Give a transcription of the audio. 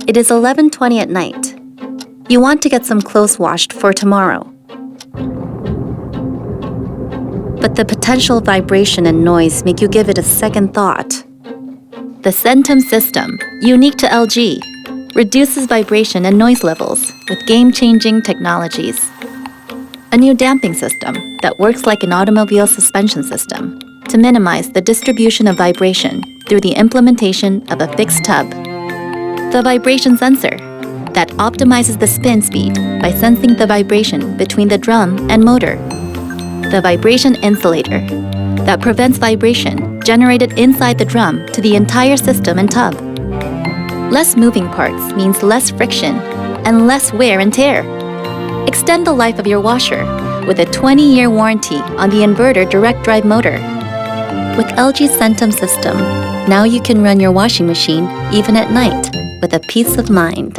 It is 11:20 at night. You want to get some clothes washed for tomorrow. But the potential vibration and noise make you give it a second thought. The Centum system, unique to LG, reduces vibration and noise levels with game-changing technologies. A new damping system that works like an automobile suspension system to minimize the distribution of vibration through the implementation of a fixed tub. The vibration sensor that optimizes the spin speed by sensing the vibration between the drum and motor. The vibration insulator that prevents vibration generated inside the drum to the entire system and tub. Less moving parts means less friction and less wear and tear. Extend the life of your washer with a 20-year warranty on the inverter direct drive motor. With LG Centum system, now you can run your washing machine even at night with a peace of mind.